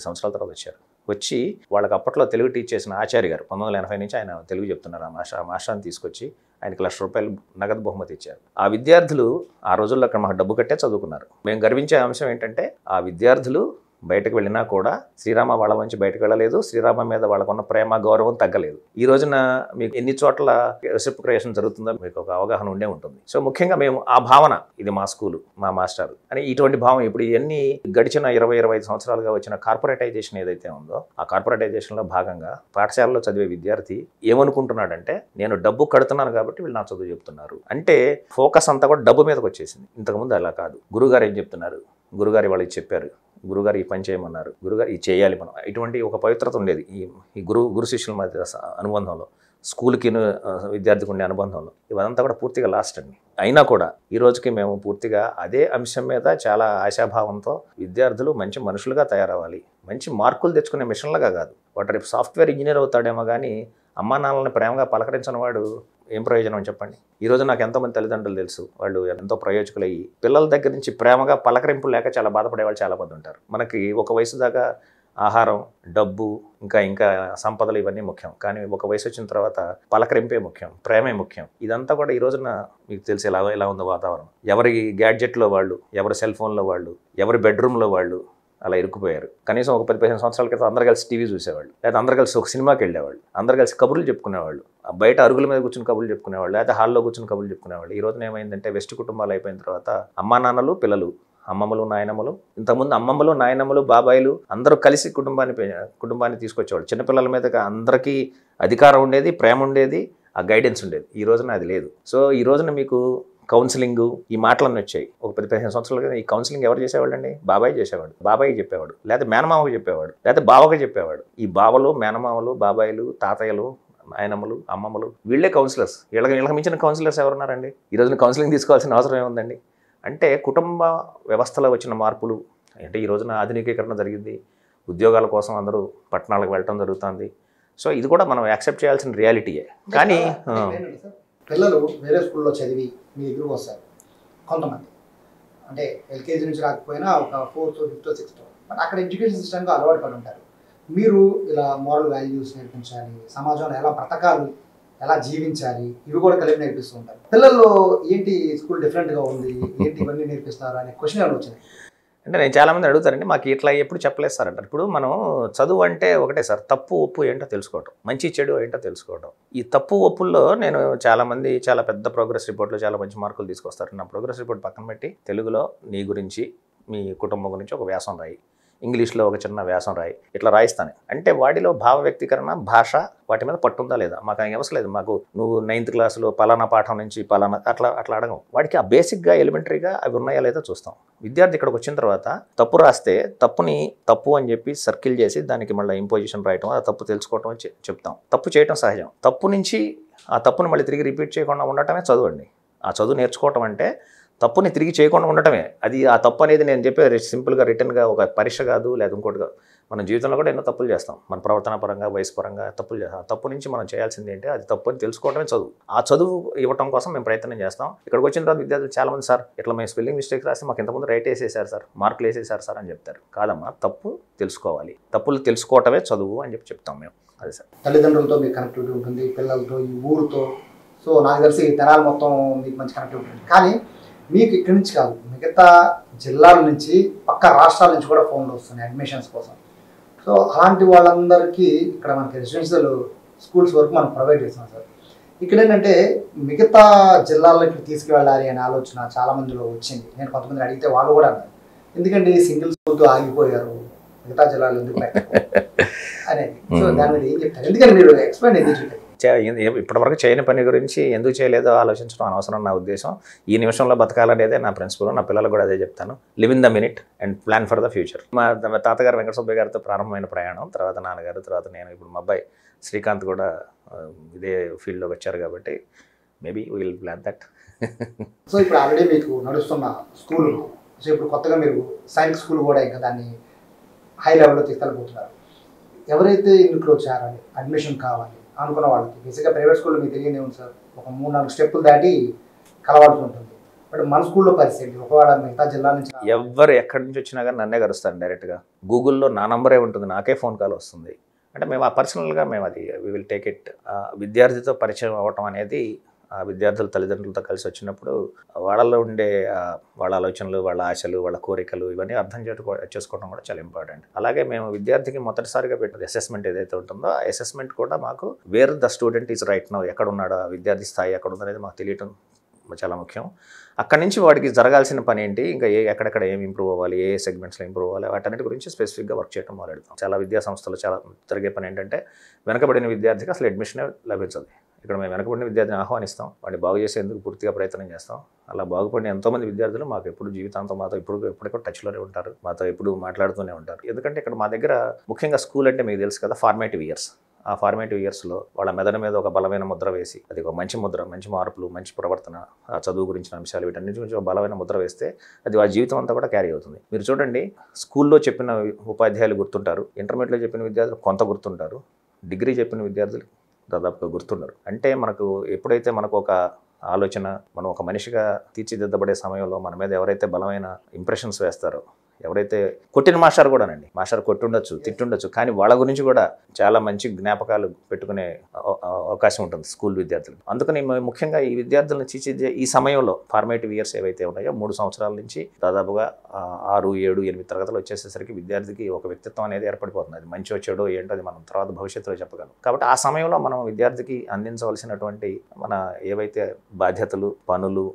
సంవత్సరాల తర్వాత వచ్చారు. వచ్చి వాళ్ళకి అప్పట్లో తెలుగు టీచ్ చేసిన ఆచార్య గారు 1980 నుంచి ఆయన తెలుగు చెప్తున్నారు. ఆ మాస్టర్ని తీసుకొచ్చి ఆయనకి ₹1,00,000 నగదు బహుమతి ఇచ్చారు. ఆ విద్యార్థులు ఆ రోజుల్లో అక్కడ మాకు డబ్బు కట్టే చదువుకున్నారు. మేము గర్వించే అంశం ఏంటంటే ఆ విద్యార్థులు బయటకు వెళ్ళినా కూడా శ్రీరామ వాళ్ళ నుంచి బయటకు వెళ్ళలేదు. శ్రీరామ మీద వాళ్ళకున్న ప్రేమ గౌరవం తగ్గలేదు. ఈ రోజున మీకు ఎన్ని చోట్ల రెసిప్రొకేషన్ జరుగుతుందో మీకు ఒక అవగాహన ఉండే ఉంటుంది. సో ముఖ్యంగా మేము ఆ భావన, ఇది మా స్కూలు, మా మాస్టర్ అని ఇటువంటి భావం ఇప్పుడు ఇవన్నీ గడిచిన 20-25 సంవత్సరాలుగా వచ్చిన కార్పొరేటైజేషన్ ఏదైతే ఉందో ఆ కార్పొరేటైజేషన్లో భాగంగా పాఠశాలలో చదివే విద్యార్థి ఏమనుకుంటున్నాడంటే నేను డబ్బు కడుతున్నాను కాబట్టి వీళ్ళు నా చదువు చెప్తున్నారు అంటే ఫోకస్ అంతా కూడా డబ్బు మీదకి వచ్చేసింది. ఇంతకుముందు అలా కాదు. గురుగారు ఏం చెప్తున్నారు, గురుగారు వాళ్ళకి చెప్పారు, గురుగారు ఈ పని చేయమన్నారు, గురుగారు ఇది చేయాలి మనం, ఇటువంటి ఒక పవిత్రత ఉండేది ఈ గురు శిష్యుల మధ్య అనుబంధంలో, స్కూల్కి విద్యార్థికి ఉండే అనుబంధంలో. ఇవంతా కూడా పూర్తిగా లాస్ట్ అండి. అయినా కూడా ఈ రోజుకి మేము పూర్తిగా అదే అంశం మీద చాలా ఆశాభావంతో విద్యార్థులు మంచి మనుషులుగా తయారవ్వాలి, మంచి మార్కులు తెచ్చుకునే మిషన్లుగా కాదు. వాడు రేపు సాఫ్ట్వేర్ ఇంజనీర్ అవుతాడేమో కానీ అమ్మా నాన్నని ప్రేమగా పలకరించిన వాడు ఏం ప్రయోజనం చెప్పండి. ఈరోజు నాకు ఎంతోమంది తల్లిదండ్రులు తెలుసు, వాళ్ళు ఎంతో ప్రయోజకులయ్యి పిల్లల దగ్గర నుంచి ప్రేమగా పలకరింపు లేక చాలా బాధపడే వాళ్ళు చాలామంది ఉంటారు. మనకి ఒక వయసు దాకా ఆహారం, డబ్బు, ఇంకా సంపదలు ఇవన్నీ ముఖ్యం. కానీ ఒక వయసు వచ్చిన తర్వాత పలకరింపే ముఖ్యం, ప్రేమే ముఖ్యం. ఇదంతా కూడా ఈ రోజున మీకు తెలిసి ఎలా ఉందో వాతావరణం. ఎవరి గ్యాడ్జెట్లో వాళ్ళు, ఎవరి సెల్ ఫోన్లో వాళ్ళు, ఎవరి బెడ్రూమ్లో వాళ్ళు అలా ఇరుక్కుపోయారు. కనీసం ఒక 10-15 సంవత్సరాల క్రితం అందరు కలిసి టీవీ చూసేవాళ్ళు, లేదా అందరు కలిసి ఒక సినిమాకి వెళ్ళేవాళ్ళు, అందరు కలిసి కబుర్లు చెప్పుకునేవాళ్ళు, బయట అరుగుల మీద కూర్చుని కబుర్లు చెప్పుకునేవాళ్ళు, లేదా హాల్లో కూర్చుని కబుర్లు చెప్పుకునేవాళ్ళు. ఈ రోజున ఏమైందంటే వెస్ట్ కుటుంబాలు అయిపోయిన తర్వాత అమ్మా నాన్నలు, పిల్లలు, అమ్మమ్మలు, నాయనమ్మలు, ఇంతకుముందు అమ్మమ్మలు, నాయనమ్మలు, బాబాయిలు అందరూ కలిసి కుటుంబాన్ని తీసుకొచ్చేవాళ్ళు. చిన్నపిల్లల మీద అందరికీ అధికారం ఉండేది, ప్రేమ ఉండేది, ఆ గైడెన్స్ ఉండేది. ఈ రోజున అది లేదు. సో ఈ రోజున మీకు కౌన్సిలింగ్ ఈ మాటలన్నీ వచ్చాయి. ఒక 10-15 సంవత్సరాల క్రితం ఈ కౌన్సిలింగ్ ఎవరు చేసేవాళ్ళు అండి? బాబాయ్ చేసేవాడు, బాబాయ్ చెప్పేవాడు, లేదా మేనమామకు చెప్పేవాడు, లేదా బావకి చెప్పేవాడు. ఈ బావలు, మేనమామలు, బాబాయిలు, తాతయ్యలు, నాయనమ్మలు, అమ్మమ్మలు వీళ్ళే కౌన్సిలర్స్. వీళ్ళకి మించిన కౌన్సిలర్స్ ఎవరున్నారండి? ఈ రోజున కౌన్సిలింగ్ తీసుకోవాల్సిన అవసరం ఏముందండి? అంటే కుటుంబ వ్యవస్థలో వచ్చిన మార్పులు అంటే ఈ రోజున ఆధునికీకరణ జరిగింది, ఉద్యోగాల కోసం అందరూ పట్టణాలకు వెళ్ళటం జరుగుతుంది. సో ఇది కూడా మనం యాక్సెప్ట్ చేయాల్సిన రియాలిటీయే. కానీ పిల్లలు వేరే స్కూల్లో చదివి మీ దగ్గరకు వస్తారు కొంతమంది, అంటే ఎల్కేజీ నుంచి రాకపోయినా ఒక 4th, 5th, 6th, బట్ అక్కడ ఎడ్యుకేషన్ సిస్టమ్గా అలవాటు పడి ఉంటారు. మీరు ఇలా మోరల్ వాల్యూస్ నేర్పించాలి, సమాజంలో ఎలా బ్రతకాలి, ఎలా జీవించాలి, ఇవి కూడా కలిపి నేర్పిస్తూ ఉంటారు. పిల్లల్లో ఏంటి స్కూల్ డిఫరెంట్గా ఉంది, ఏంటి ఇవన్నీ నేర్పిస్తున్నారు అనే క్వశ్చన్ ఏమైనా వచ్చినాయి? అంటే నేను చాలామంది అడుగుతారండి, మాకు ఇట్లా ఎప్పుడు చెప్పలేదు సార్ అంటారు. ఇప్పుడు మనం చదువు అంటే ఒకటే సార్, తప్పు ఒప్పు ఏంటో తెలుసుకోవటం, మంచి చెడు ఏంటో తెలుసుకోవటం. ఈ తప్పు ఒప్పుల్లో నేను చాలామంది చాలా పెద్ద ప్రోగ్రెస్ రిపోర్ట్లో చాలా మంచి మార్కులు తీసుకొస్తారు. నా ప్రోగ్రెస్ రిపోర్ట్ పక్కన పెట్టి తెలుగులో నీ గురించి, మీ కుటుంబం గురించి ఒక వ్యాసం రాయి, ఇంగ్లీష్లో ఒక చిన్న వ్యాసం రాయి, ఇట్లా రాయిస్తాను. అంటే వాడిలో భావ వ్యక్తీకరణ, భాష వాటి మీద పట్టుందా లేదా? మాకు ఆయన అవసరం లేదు. మాకు నువ్వు 9th క్లాసులో పలానా పాఠం నుంచి పలానా అట్లా అడగం. వాడికి ఆ బేసిక్గా ఎలిమెంటరీగా అవి ఉన్నాయా లేదా చూస్తాం. విద్యార్థి ఇక్కడికి వచ్చిన తర్వాత తప్పు రాస్తే తప్పుని తప్పు అని చెప్పి సర్కిల్ చేసి దానికి మళ్ళీ ఇంపోజిషన్ రాయటం, ఆ తప్పు తెలుసుకోవటం చెప్తాం. తప్పు చేయటం సహజం. తప్పు నుంచి ఆ తప్పుని మళ్ళీ తిరిగి రిపీట్ చేయకుండా ఉండటమే చదువు అండి. ఆ చదువు నేర్చుకోవటం అంటే తప్పుని తిరిగి చేయకుండా ఉండటమే. అది ఆ తప్పు అనేది నేను చెప్పే సింపుల్గా రిటర్న్గా ఒక పరీక్ష కాదు, లేదా ఇంకోటి కాదు. మన జీవితంలో కూడా ఎన్నో తప్పులు చేస్తాం, మన ప్రవర్తన పరంగా, వయసు పరంగా తప్పులు చేస్తాం. ఆ తప్పు నుంచి మనం చేయాల్సింది ఏంటి? అది తప్పు అని తెలుసుకోవడమే చదువు. ఆ చదువు ఇవ్వడం కోసం మేము ప్రయత్నం చేస్తాం. ఇక్కడికి వచ్చిన తర్వాత విద్యార్థులు చాలామంది సార్ ఇట్లా మేము స్పెల్లింగ్ మిస్టేక్ రాస్తే మాకు ఇంతకుముందు రైట్ వేసేసారు సార్, మార్కులు వేసేసారు సార్ అని చెప్తారు. కాదమ్మా, తప్పు తెలుసుకోవాలి, తప్పులు తెలుసుకోవటమే చదువు అని చెప్తాం మేము. అది సార్, తల్లిదండ్రులతో మీకు కనెక్టివిటీ ఉంటుంది, పిల్లలతో, ఈ ఊరితో. సో నాకు తెలిసి ఈ తరాలు మొత్తం మీకు మంచి కనెక్టివిటీ ఉంటుంది. కానీ మీకు ఇక్కడి నుంచి కాదు, మిగతా జిల్లాల నుంచి, పక్క రాష్ట్రాల నుంచి కూడా ఫోన్లు వస్తున్నాయి అడ్మిషన్స్ కోసం. సో అలాంటి వాళ్ళందరికీ ఇక్కడ మనకి రెసిడెన్షియల్ స్కూల్స్ వరకు మనం ప్రొవైడ్ చేస్తున్నాం సార్. ఇక్కడ ఏంటంటే మిగతా జిల్లాలకి తీసుకువెళ్ళాలి అనే ఆలోచన చాలా మందిలో వచ్చింది. నేను కొంతమంది అడిగితే వాళ్ళు కూడా అన్నారు, ఎందుకంటే సింగిల్ స్కూల్తో ఆగిపోయారు, మిగతా జిల్లాలో ఎందుకు పెట్టారు అనేది. సో దాని మీద ఏం చెప్తారు? ఎందుకంటే మీరు ఎక్స్ప్లెయిన్ ఎందుకు చెప్పారు? ఇప్పటివరకు చేయని పని గురించి ఎందుకు చేయలేదో ఆలోచించడం అనవసరం. నా ఉద్దేశం ఈ నిమిషంలో బతకాలనేదే నా ప్రిన్సిపల్. నా పిల్లలకు కూడా అదే చెప్తాను, live in the minute and plan for the future. మా తాతగారు వెంకట సుబ్బయ్య గారితో ప్రారంభమైన ప్రయాణం, తర్వాత నాన్నగారు, తర్వాత నేను, ఇప్పుడు మా అబ్బాయి శ్రీకాంత్ కూడా ఇదే ఫీల్డ్లోకి వచ్చారు. కాబట్టి maybe will plan that. So ఇప్పుడు ఆల్రెడీ మీకు నడుస్తున్న స్కూల్, సో ఇప్పుడు కొత్తగా మీరు సైన్స్ స్కూల్ కూడా ఇంకా దాన్ని హై లెవెల్లో తీసుకెళ్ళిపోతున్నారు. ఎవరైతే ఇందులో చేరాలి, అడ్మిషన్ కావాలి అనుకున్న వాళ్ళకి, బేసిక్గా ప్రైవేట్ స్కూల్లో మీకు తెలియదే ఉంది సార్, ఒక 3-4 స్టెప్పులు దాటి కలవాల్సి ఉంటుంది. బట్ మన స్కూల్లో పరిస్థితి ఒకవేళ మిగతా జిల్లా నుంచి ఎవరు ఎక్కడి నుంచి వచ్చినా కానీ నన్నే కలుస్తాను డైరెక్ట్గా. గూగుల్లో నా నంబరే ఉంటుంది, నాకే ఫోన్ కాల్ వస్తుంది. అంటే మేము ఆ పర్సనల్గా మేము అది వి విల్ టేక్ ఇట్. విద్యార్థితో పరిచయం అవ్వటం అనేది ఆ విద్యార్థుల తల్లిదండ్రులతో కలిసి వచ్చినప్పుడు వాళ్ళలో ఉండే వాళ్ళ ఆలోచనలు, వాళ్ళ ఆశలు, వాళ్ళ కోరికలు ఇవన్నీ అర్థం చేసుకోవడం కూడా చాలా ఇంపార్టెంట్. అలాగే మేము విద్యార్థికి మొదటిసారిగా పెట్టిన అసెస్మెంట్ ఏదైతే ఉంటుందో ఆ అసెస్మెంట్ కూడా మాకు wear the student is right now, ఎక్కడ ఉన్నాడో ఆ విద్యార్థి స్థాయి ఎక్కడ ఉందనేది మాకు తెలియటం చాలా ముఖ్యం. అక్కడి నుంచి వాడికి జరగాల్సిన పని ఏంటి, ఇంకా ఎక్కడెక్కడ ఏం ఇంప్రూవ్ అవ్వాలి, ఏ సెగ్మెంట్స్లో ఇంప్రూవ్ అవ్వాలి, వాటన్నిటి గురించి స్పెసిఫిక్గా వర్క్ చేయడం మొదలెడతాం. చాలా విద్యా సంస్థలు చాలా జరిగే పని ఏంటంటే వెనకబడిన విద్యార్థికి అసలు అడ్మిషనే లభించదు. ఇక్కడ మేము వెనకబడిన విద్యార్థిని ఆహ్వానిస్తాం, వాడిని బాగు చేసేందుకు పూర్తిగా ప్రయత్నం చేస్తాం. అలా బాగుపడిన ఎంతోమంది విద్యార్థులు మాకు ఎప్పుడు జీవితాంతం మాతో ఎప్పటికప్పుడు టచ్లోనే ఉంటారు, మాతో ఎప్పుడు మాట్లాడుతూనే ఉంటారు. ఎందుకంటే ఇక్కడ మా దగ్గర ముఖ్యంగా స్కూల్ అంటే మీకు తెలుసు కదా, ఫార్మేటివ్ ఇయర్స్. ఆ ఫార్మేటివ్ ఇయర్స్లో వాళ్ళ మెదడు మీద ఒక బలమైన ముద్ర వేసి, అది ఒక మంచి ముద్ర, మంచి మార్పులు, మంచి ప్రవర్తన, ఆ చదువు గురించిన అంశాలు, వీటన్నిటి గురించి ఒక బలమైన ముద్ర వేస్తే అది వాళ్ళ జీవితం అంతా కూడా క్యారీ అవుతుంది. మీరు చూడండి, స్కూల్లో చెప్పిన ఉపాధ్యాయులు గుర్తుంటారు, ఇంటర్మీడియట్లో చెప్పిన విద్యార్థులు కొంత గుర్తుంటారు, డిగ్రీ చెప్పిన విద్యార్థులు దాదాపుగా గుర్తున్నారు. అంటే మనకు ఎప్పుడైతే మనకు ఒక ఆలోచన, మనం ఒక మనిషిగా తీర్చిదిద్దబడే సమయంలో మన మీద ఎవరైతే బలమైన ఇంప్రెషన్స్ వేస్తారో, ఎవరైతే కొట్టిన మాస్టర్ కూడానండి, మాస్టర్ కొట్టుండొచ్చు, తిట్టుండొచ్చు, కానీ వాళ్ళ గురించి కూడా చాలా మంచి జ్ఞాపకాలు పెట్టుకునే అవకాశం ఉంటుంది స్కూల్ విద్యార్థులకు. అందుకని ముఖ్యంగా ఈ విద్యార్థులను తీర్చిదిద్దే ఈ సమయంలో ఫార్మేటివ్ ఇయర్స్ ఏవైతే ఉన్నాయో 3 సంవత్సరాల నుంచి దాదాపుగా 6, 7, 8 తరగతులు వచ్చేసేసరికి విద్యార్థికి ఒక వ్యక్తిత్వం అనేది ఏర్పడిపోతుంది. అది మంచి వచ్చాడో ఏంటో అది మనం తర్వాత భవిష్యత్తులో చెప్పగలం. కాబట్టి ఆ సమయంలో మనం విద్యార్థికి అందించవలసినటువంటి మన ఏవైతే బాధ్యతలు, పనులు,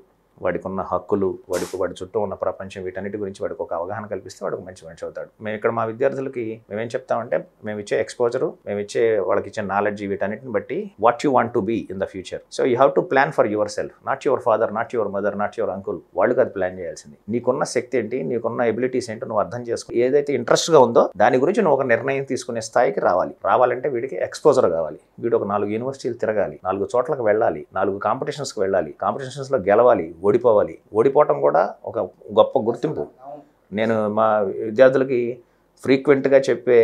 వాడికి ఉన్న హక్కులు, వాడి చుట్టూ ఉన్న ప్రపంచం, వీటన్నిటి గురించి వాడికి ఒక అవగాహన కల్పిస్తే వాడు ఒక మంచి మనిషి అవుతాడు. మేము ఇక్కడ మా విద్యార్థులకి మేమేం చెప్తామంటే, మేము ఇచ్చే ఎక్స్పోజరు, మేము ఇచ్చే వాళ్ళకి ఇచ్చే నాలెడ్జ్, వీటన్నిటిని బట్టి what you want to be in the future. So you have to plan for yourself, not your father, not your mother, not your uncle. వాళ్ళకి అది ప్లాన్ చేయాల్సింది. నీకున్న శక్తి ఏంటి, నీకున్న ఎబిలిటీస్ ఏంటో నువ్వు అర్థం చేసుకో. ఏదైతే ఇంట్రెస్ట్గా ఉందో దాని గురించి నువ్వు ఒక నిర్ణయం తీసుకునే స్థాయికి రావాలంటే వీడికి ఎక్స్పోజర్ కావాలి. వీడు ఒక 4 యూనివర్సిటీలు తిరగాలి, 4 చోట్లకు వెళ్ళాలి, 4 కాంపిటీషన్స్కి వెళ్ళాలి, కాంపిటీషన్స్లో గెలవాలి, ఓడిపోవటం కూడా ఒక గొప్ప గుర్తింపు. నేను మా విద్యార్థులకి ఫ్రీక్వెంట్గా చెప్పే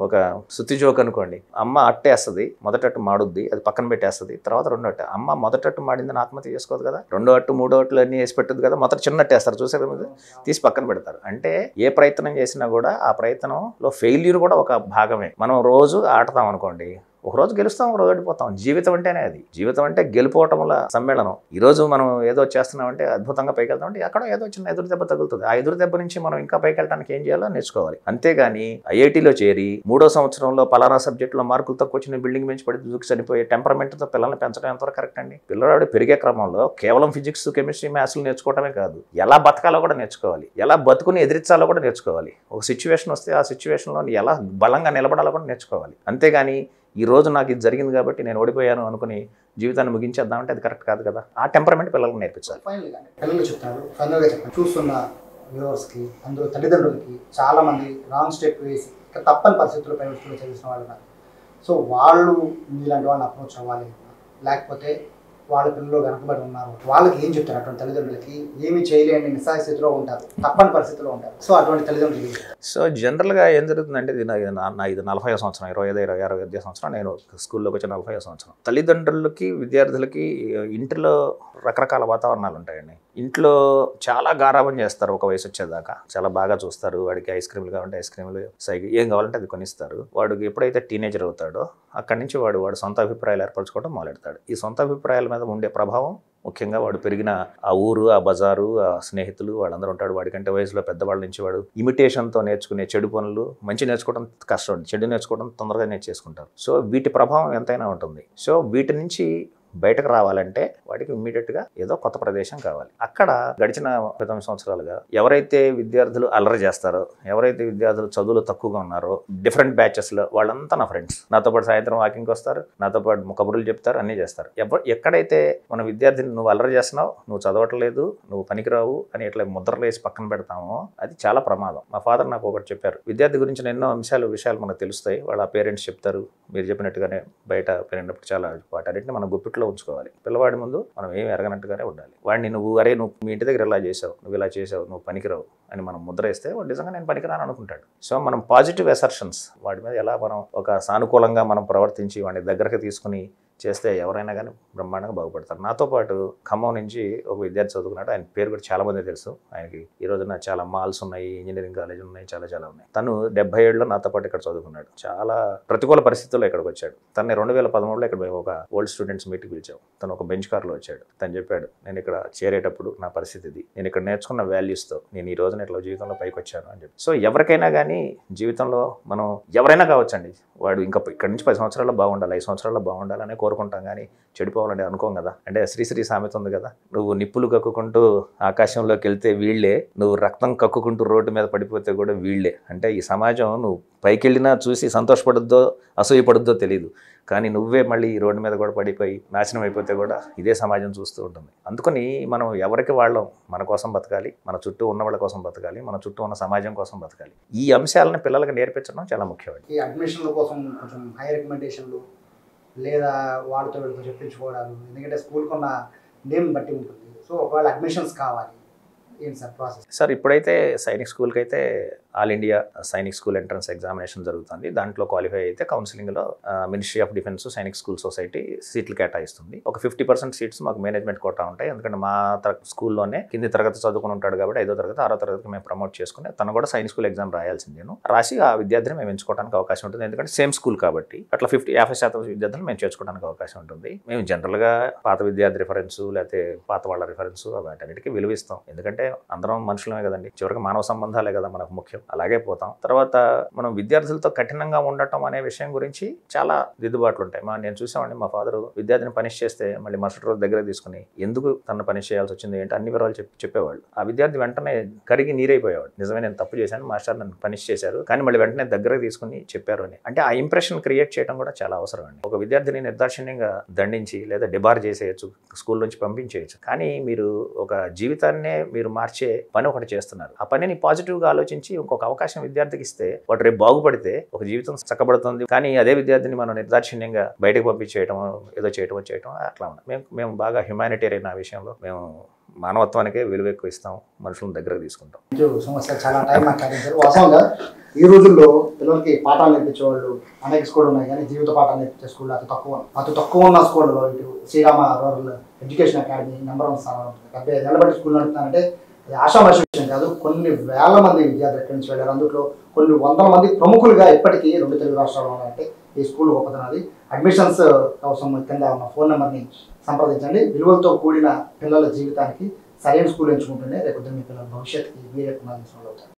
ఒక శుద్ధి జోక్ అనుకోండి, అమ్మ అట్టేస్తుంది, మొదటట్టు మాడుద్ది, అది పక్కన పెట్టేస్తుంది, తర్వాత 2 అట్టు. అమ్మ మొదటట్టు మాడిందని ఆత్మహత్య చేసుకోదు కదా, 2 అట్టు 3 అట్లు అన్నీ వేసి పెట్టుద్ది కదా, మొదట చిన్న అట్టేస్తారు, చూసారు కదా, తీసి పక్కన పెడతారు. అంటే ఏ ప్రయత్నం చేసినా కూడా ఆ ప్రయత్నంలో ఫెయిల్యూర్ కూడా ఒక భాగమే. మనం రోజు ఆడతాం అనుకోండి, ఒకరోజు గెలుస్తాం, ఒకరోజు ఓడిపోతాం. జీవితం అంటేనే అది. జీవితం అంటే గెలుపోవటంల సమ్మేళనం. ఈరోజు మనం ఏదో చేస్తున్నామంటే, అద్భుతంగా పైకి వెళ్తామంటే అక్కడ ఏదో చిన్న ఎదురు దెబ్బ తగులుతుంది. ఆ ఎదురు దెబ్బ నుంచి మనం ఇంకా పైకి వెళ్ళడానికి ఏం చేయాలో నేర్చుకోవాలి. అంతేగాని ఐఐటీలో చేరి 3వ సంవత్సరంలో పలానా సబ్జెక్టులో మార్కులు తక్కువ వచ్చిన బిల్డింగ్ నుంచి పడి దూకి చనిపోయే టెంపర్మెంట్తో పిల్లల్ని పెంచడం ఎంతవరకు కరెక్ట్ అండి? పిల్లవాడు పెరిగే క్రమంలో కేవలం ఫిజిక్స్, కెమిస్ట్రీ, మ్యాథ్స్లు నేర్చుకోవడమే కాదు, ఎలా బతకాలో కూడా నేర్చుకోవాలి, ఎలా బతుకుని ఎదిరించాలో కూడా నేర్చుకోవాలి. ఒక సిచ్యువేషన్ వస్తే ఆ సిచ్యువేషన్లో ఎలా బలంగా నిలబడాలో కూడా నేర్చుకోవాలి. అంతేగాని ఈ రోజు నాకు ఇది జరిగింది కాబట్టి నేను ఓడిపోయాను అనుకుని జీవితాన్ని ముగించేద్దామంటే అది కరెక్ట్ కాదు కదా. ఆ టెంపర్మెంట్ పిల్లలకు నేర్పించాలి. పిల్లలు చెప్తారు, ఫైనల్గా చెప్పండి, చూస్తున్న వ్యూవర్స్కి, అందులో తల్లిదండ్రులకి చాలా మంది రాంగ్ స్టెప్ వేసి తప్పని పరిస్థితుల్లో ప్రైవేట్ స్కూల్లో చదివిన వాళ్ళు ఉన్నారు. సో వాళ్ళు మీలాంటి వాళ్ళని అప్రోచ్ అవ్వాలి, లేకపోతే వాళ్ళ పిల్లలు వెనకబడి ఉన్నారు, వాళ్ళకి ఏం చెప్తారు? అటువంటి తల్లిదండ్రులకి ఏమి చేయలేని నిస్సహాయ స్థితిలో ఉంటారు, తప్పని పరిస్థితిలో ఉంటారు. సో అటువంటి తల్లిదండ్రులకి సో జనరల్గా ఏం జరుగుతుందంటే, ఇది 40వ సంవత్సరం, 25 విద్యా సంవత్సరం, నేను స్కూల్లోకి వచ్చి 40వ సంవత్సరం. తల్లిదండ్రులకి, విద్యార్థులకి ఇంటిలో రకరకాల వాతావరణాలు ఉంటాయండి. ఇంట్లో చాలా గారాబం చేస్తారు ఒక వయసు వచ్చేదాకా, చాలా బాగా చూస్తారు. వాడికి ఐస్ క్రీమ్లు కావాలంటే ఐస్ క్రీమ్లు, సైకిల్ ఏం కావాలంటే అది కొనిస్తారు. వాడికి ఎప్పుడైతే టీనేజర్ అవుతాడో అక్కడి నుంచి వాడు సొంత అభిప్రాయాలు ఏర్పరచుకోవడం మొదలెడతాడు. ఈ సొంత అభిప్రాయాల మీద ఉండే ప్రభావం ముఖ్యంగా వాడు పెరిగిన ఆ ఊరు, ఆ బజారు, ఆ స్నేహితులు, వాళ్ళందరూ ఉంటాడు. వాడికంటే వయసులో పెద్దవాళ్ళ నుంచి వాడు ఇమిటేషన్తో నేర్చుకునే చెడు పనులు, మంచి నేర్చుకోవడం కష్టం, చెడు నేర్చుకోవడం తొందరగా నేర్చేసుకుంటారు. సో వీటి ప్రభావం ఎంతైనా ఉంటుంది. సో వీటి నుంచి బయటకు రావాలంటే వాడికి ఇమ్మీడియట్గా ఏదో కొత్త ప్రదేశం కావాలి. అక్కడ గడిచిన 19 సంవత్సరాలుగా ఎవరైతే విద్యార్థులు అల్లరి చేస్తారో, ఎవరైతే విద్యార్థులు చదువులు తక్కువగా ఉన్నారో, డిఫరెంట్ బ్యాచెస్లో వాళ్ళంతా నా ఫ్రెండ్స్. నాతో పాటు సాయంత్రం వాకింగ్కి వస్తారు, నాతో పాటు కబుర్లు చెప్తారు, అన్నీ చేస్తారు. ఎక్కడైతే మన విద్యార్థిని నువ్వు అల్లరి చేస్తున్నావు, నువ్వు చదవట్లేదు, నువ్వు పనికిరావు అని ఇట్లా ముద్రలు వేసి పక్కన పెడతామో అది చాలా ప్రమాదం. మా ఫాదర్ నాకు ఒకటి చెప్పారు, విద్యార్థి గురించి ఎన్నో విషయాలు మనకు తెలుస్తాయి, వాళ్ళ పేరెంట్స్ చెప్తారు, మీరు చెప్పినట్టుగానే బయట పెరిగినప్పుడు చాలా వాటన్నిటిని మనం గుప్పిట్లో ఉంచుకోవాలి. పిల్లవాడి ముందు మనం ఏమి ఎరగనట్టుగానే ఉండాలి. వాడిని నువ్వు మీ ఇంటి దగ్గర ఇలా చేసావు, నువ్వు ఇలా చేసావు, నువ్వు పనికిరావు అని మనం ముద్ర వేస్తే వాడు నిజంగా నేను పనికిరాను అనుకుంటాడు. సో మనం పాజిటివ్ అసర్షన్స్ వాడి మీద ఎలా మనం ఒక సానుకూలంగా మనం ప్రవర్తించి వాడిని దగ్గరకు తీసుకుని చేస్తే ఎవరైనా కానీ బ్రహ్మాండంగా బాగుపడతారు. నాతో పాటు ఖమ్మం నుంచి ఒక విద్యార్థి చదువుకున్నాడు, ఆయన పేరు కూడా చాలా మంది తెలుసు. ఆయనకి ఈ రోజున చాలా మాల్స్ ఉన్నాయి, ఇంజనీరింగ్ కాలేజీలు ఉన్నాయి, చాలా ఉన్నాయి. తను 77లో నాతో పాటు ఇక్కడ చదువుకున్నాడు. చాలా ప్రతికూల పరిస్థితుల్లో ఇక్కడికి వచ్చాడు. తనని 2013లో ఇక్కడ ఒక ఓల్డ్ స్టూడెంట్స్ మీట్కి పిలిచావు. తను ఒక బెంచ్ కార్లో వచ్చాడు. తను చెప్పాడు, నేను ఇక్కడ చేరేటప్పుడు నా పరిస్థితి ఇది, నేను ఇక్కడ నేర్చుకున్న వాల్యూస్తో నేను ఈ రోజున ఇట్లా జీవితంలో పైకి వచ్చాను అని చెప్పి. సో ఎవరికైనా కానీ జీవితంలో మనం ఎవరైనా కావచ్చండి, వాడు ఇంకా ఇక్కడ నుంచి 10 సంవత్సరాల్లో బాగుండాలి, 5 సంవత్సరాల్లో బాగుండాలనే కోరుకుంటాం కానీ చెడిపోవాలని అనుకోం కదా. అంటే శ్రీశ్రీ సామెత ఉంది కదా, నువ్వు నిప్పులు కక్కుకుంటూ ఆకాశంలోకి వెళ్తే వీళ్ళే, నువ్వు రక్తం కక్కుకుంటూ రోడ్డు మీద పడిపోతే కూడా వీళ్ళే. అంటే ఈ సమాజం నువ్వు పైకి వెళ్ళినా చూసి సంతోషపడుద్దో అసూయపడుద్దో తెలియదు, కానీ నువ్వే మళ్ళీ ఈ రోడ్డు మీద కూడా పడిపోయి నాశనం అయిపోతే కూడా ఇదే సమాజం చూస్తూ ఉంటుంది. అందుకని మనం ఎవరికి వాళ్ళం మన కోసం బతకాలి, మన చుట్టూ ఉన్న వాళ్ళ కోసం బతకాలి, మన చుట్టూ ఉన్న సమాజం కోసం బతకాలి. ఈ అంశాలను పిల్లలకు నేర్పించడం చాలా ముఖ్యమండి. ఈ అడ్మిషన్ల కోసం కొంచెం హై రికమెండేషన్లు లేదా వాళ్ళతో వీళ్ళతో చెప్పించుకోవడాలు, ఎందుకంటే స్కూల్కి ఉన్న నేమ్ బట్టి ఉంటుంది. సో ఒకవేళ అడ్మిషన్స్ కావాలి, ఏంటి సార్ ప్రాసెస్? సార్ ఇప్పుడైతే సైనిక్ స్కూల్కి అయితే all India Sainik school entrance examination జరుగుతుంది. దాంట్లో క్వాలిఫై అయితే కౌన్సిలింగ్లో ministry of defence Sainik school society సీట్లు కేటాయిస్తుంది. ఒక 50% సీట్స్ మాకు మేనేజ్మెంట్ కోటా ఉంటాయి. ఎందుకంటే మా స్కూల్లోనే కింది తరగతి చదువుకుని ఉంటాడు కాబట్టి 5వ తరగతి 6వ తరగతికి మేము ప్రమోట్ చేసుకుని తను కూడా సైనిక్ స్కూల్ ఎగ్జామ్ రాయాల్సిందేను. రాసి ఆ విద్యార్థిని మేము ఎంచుకోవడానికి అవకాశం ఉంటుంది. ఎందుకంటే సేమ్ స్కూల్ కాబట్టి అట్లా 50% విద్యార్థులు మేము చేర్చుకోవడానికి అవకాశం ఉంటుంది. మేము జనరల్గా పాత విద్యార్థి రిఫరెన్స్ లేకపోతే పాత వాళ్ళ రిఫరెన్స్ వాటన్నిటికీ విలువిస్తాం. ఎందుకంటే అందరం మనుషులమే కదండి, చివరికి మానవ సంబంధాలే కదా మనకు ముఖ్యం. అలాగే పోతాం. తర్వాత మనం విద్యార్థులతో కఠినంగా ఉండటం అనే విషయం గురించి చాలా దిద్దుబాట్లు ఉంటాయి. నేను చూసామండి, మా ఫాదర్ విద్యార్థిని పనిష్ చేస్తే మళ్ళీ మరుసటి రోజు దగ్గర తీసుకుని ఎందుకు తను పనిష్ చేయాల్సి వచ్చింది ఏంటి అన్ని వివరాలు చెప్పేవాళ్ళు. ఆ విద్యార్థి వెంటనే కరిగి నీరైపోయేవాడు. నిజమే, నేను తప్పు చేశాను, మాస్టర్ నన్ను పనిష్ చేశారు, కానీ మళ్ళీ వెంటనే దగ్గర తీసుకుని చెప్పారు అని. అంటే ఆ ఇంప్రెషన్ క్రియేట్ చేయడం కూడా చాలా అవసరం అండి. ఒక విద్యార్థిని నిర్దాక్షిణ్యంగా దండించి లేదా డిబార్ చేసేయచ్చు, స్కూల్ నుంచి పంపించేయచ్చు, కానీ మీరు ఒక జీవితాన్నే మీరు మార్చే పని ఒకటి చేస్తున్నారు. ఆ పనిని పాజిటివ్గా ఆలోచించి ఇంకొక అవకాశం విద్యార్థికి ఇస్తే వాడు రేపు బాగుపడితే ఒక జీవితం చక్కబడుతుంది. కానీ అదే విద్యార్థిని మనం నిర్దాక్షిణ్యంగా బయటకు పంపించేయటం, ఏదో చేయటం అట్లా ఉన్నాం. మేము బాగా హ్యుమానిటేరియన్ ఆ విషయంలో. మేము మానవత్వానికే విలువ ఎక్కువ ఇస్తాం, మనుషులను దగ్గరకు తీసుకుంటాం. సమస్య చాలా టైం మాట్లాడించారు. వాస్తవంగా ఈ రోజుల్లో పిల్లలకి పాఠాలు నేర్పించే వాళ్ళు అనేక స్కూళ్ళు ఉన్నాయి, కానీ జీవిత పాఠాలు నేర్పించే స్కూళ్ళు అతి తక్కువ ఉన్న స్కూళ్ళలో ఇటు Srirama rural education academy number 1 స్థానంలో ఉంటుంది. 75 ఏళ్ళ బట్టి స్కూల్ నడుపుతానంటే అది ఆషామాషి విషయం కాదు. కొన్ని వేల మంది విద్యార్థులు ఎక్కడి నుంచి వెళ్ళారు. అందులో కొన్ని వందల మంది ప్రముఖులుగా ఇప్పటికీ 2 తెలుగు రాష్ట్రాల్లో ఉన్నారంటే ఈ స్కూల్ గొప్పతనాది. అడ్మిషన్స్ కోసం కింద ఉన్న ఫోన్ నెంబర్ని సంప్రదించండి. విలువలతో కూడిన పిల్లల జీవితానికి సరైన స్కూల్ ఎంచుకుంటేనే రేపు మీ పిల్లల భవిష్యత్తుకి మీరే పునాది అవుతారు.